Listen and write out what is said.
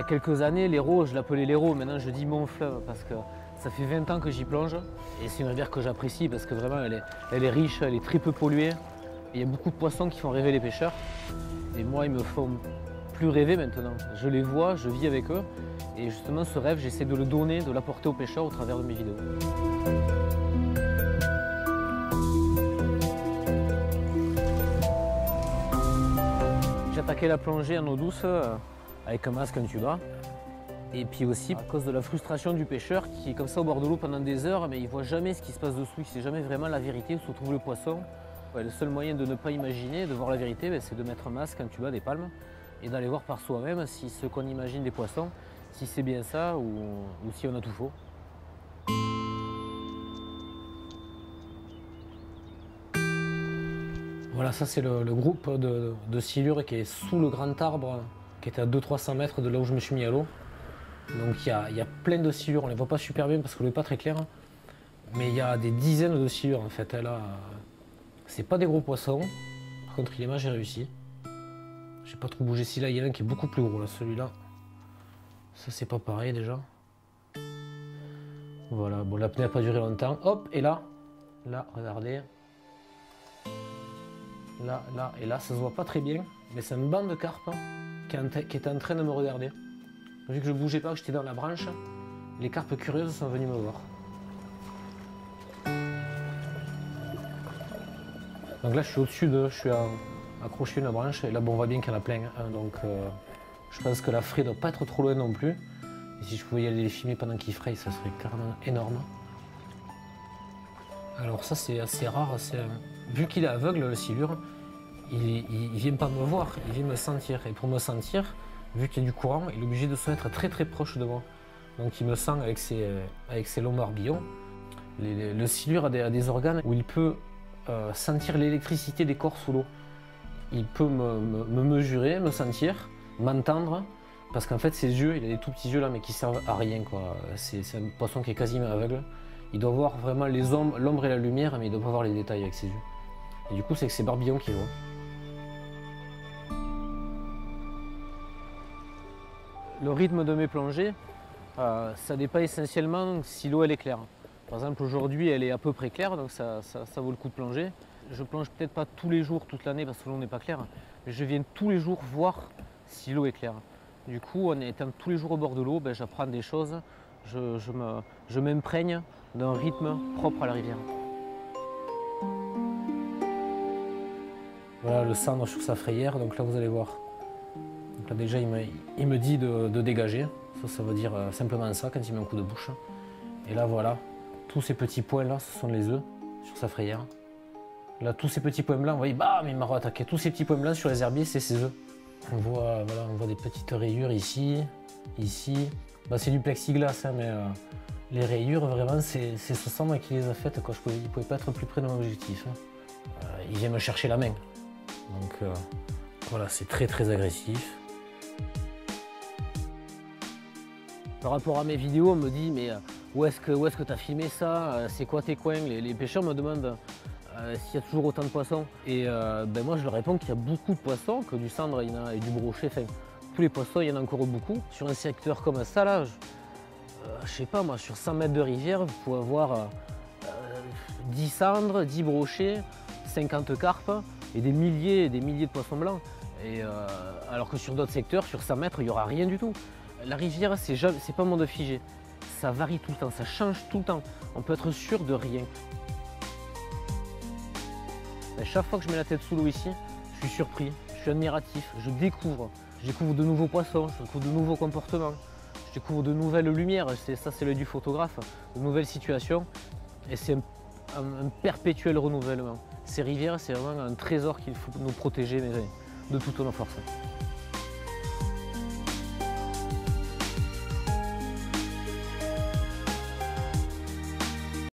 y a quelques années, l'Hérault, je l'appelais l'Hérault, maintenant je dis mon fleuve parce que ça fait 20 ans que j'y plonge. Et c'est une rivière que j'apprécie parce que vraiment elle est riche, elle est très peu polluée. Et il y a beaucoup de poissons qui font rêver les pêcheurs. Et moi, ils me font plus rêver maintenant. Je les vois, je vis avec eux. Et justement, ce rêve, j'essaie de le donner, de l'apporter aux pêcheurs au travers de mes vidéos. J'ai attaqué la plongée en eau douce avec un masque, un tuba. Et puis aussi à cause de la frustration du pêcheur qui est comme ça au bord de l'eau pendant des heures, mais il ne voit jamais ce qui se passe dessous, il ne sait jamais vraiment la vérité où se trouve le poisson. Ouais, le seul moyen de ne pas imaginer, de voir la vérité, c'est de mettre un masque, un tuba, des palmes, et d'aller voir par soi-même si ce qu'on imagine des poissons, si c'est bien ça ou si on a tout faux. Voilà, ça c'est le groupe de silures qui est sous le grand arbre, qui était à 200-300 mètres de là où je me suis mis à l'eau. Donc il y a plein de silures, on ne les voit pas super bien parce que l'eau n'est pas très claire, mais il y a des dizaines de silures en fait. Là, c'est pas des gros poissons, par contre il est j'ai réussi. J'ai pas trop bougé, si là il y en a un qui est beaucoup plus gros, là celui-là. Ça c'est pas pareil déjà. Voilà, bon l'apnée n'a pas duré longtemps. Hop, et là, regardez. Là, et là, ça se voit pas très bien, mais c'est un banc de carpe qui était en train de me regarder. Vu que je bougeais pas, que j'étais dans la branche, les carpes curieuses sont venues me voir. Donc là, je suis au-dessus je suis accroché à une branche, et là, bon, on voit bien qu'il y en a plein. Hein, donc, je pense que la fraie ne doit pas être trop loin non plus. Et si je pouvais y aller les filmer pendant qu'ils frayent, ça serait carrément énorme. Alors ça, c'est assez rare. Vu qu'il est aveugle, le silure, il vient pas me voir, il vient me sentir. Et pour me sentir, vu qu'il y a du courant, il est obligé de se mettre très très proche de moi. Donc il me sent avec ses longs barbillons. Le silure a des organes où il peut sentir l'électricité des corps sous l'eau. Il peut me mesurer, me sentir, m'entendre, parce qu'en fait ses yeux, il a des tout petits yeux là mais qui servent à rien, quoi. C'est un poisson qui est quasiment aveugle. Il doit voir vraiment l'ombre et la lumière, mais il ne doit pas voir les détails avec ses yeux. Et du coup, c'est que ses barbillons qu'il voit. Le rythme de mes plongées, ça dépend essentiellement si l'eau elle est claire. Par exemple, aujourd'hui, elle est à peu près claire, donc ça vaut le coup de plonger. Je plonge peut-être pas tous les jours, toute l'année, parce que l'eau n'est pas claire, mais je viens tous les jours voir si l'eau est claire. Du coup, en étant tous les jours au bord de l'eau, j'apprends des choses, je m'imprègne d'un rythme propre à la rivière. Voilà le cendre sur sa frayère, donc là vous allez voir. Donc là déjà il me dit de dégager, ça veut dire simplement ça quand il met un coup de bouche. Et là voilà, tous ces petits points là, ce sont les œufs sur sa frayère. Là tous ces petits points blancs, vous voyez, bam, il m'a re-attaqué. Tous ces petits points blancs sur les herbiers, c'est ses œufs. On voit des petites rayures ici, ici. C'est du plexiglas, hein, mais les rayures, vraiment, c'est ce cendre qui les a faites. Il ne pouvait pas être plus près de mon objectif. Hein. Il vient me chercher la main. Donc voilà, c'est très très agressif. Par rapport à mes vidéos, on me dit mais où est-ce que tu as filmé ça? C'est quoi tes coins? Les pêcheurs me demandent s'il y a toujours autant de poissons. Et moi je leur réponds qu'il y a beaucoup de poissons, que du cendre il y en a, et du brochet. Enfin, tous les poissons, il y en a encore beaucoup. Sur un secteur comme ça, là, je sais pas moi, sur 100 mètres de rivière, vous pouvez avoir 10 cendres, 10 brochets, 50 carpes et des milliers de poissons blancs. Et, alors que sur d'autres secteurs, sur 100 mètres, il n'y aura rien du tout. La rivière, c'est pas un monde figé. Ça varie tout le temps, ça change tout le temps. On peut être sûr de rien. Et chaque fois que je mets la tête sous l'eau ici, je suis surpris, je suis admiratif, je découvre de nouveaux poissons, je découvre de nouveaux comportements, je découvre de nouvelles lumières, ça c'est l'œil du photographe, de nouvelles situations, et c'est un perpétuel renouvellement. Ces rivières, c'est vraiment un trésor qu'il faut nous protéger de toutes nos forces.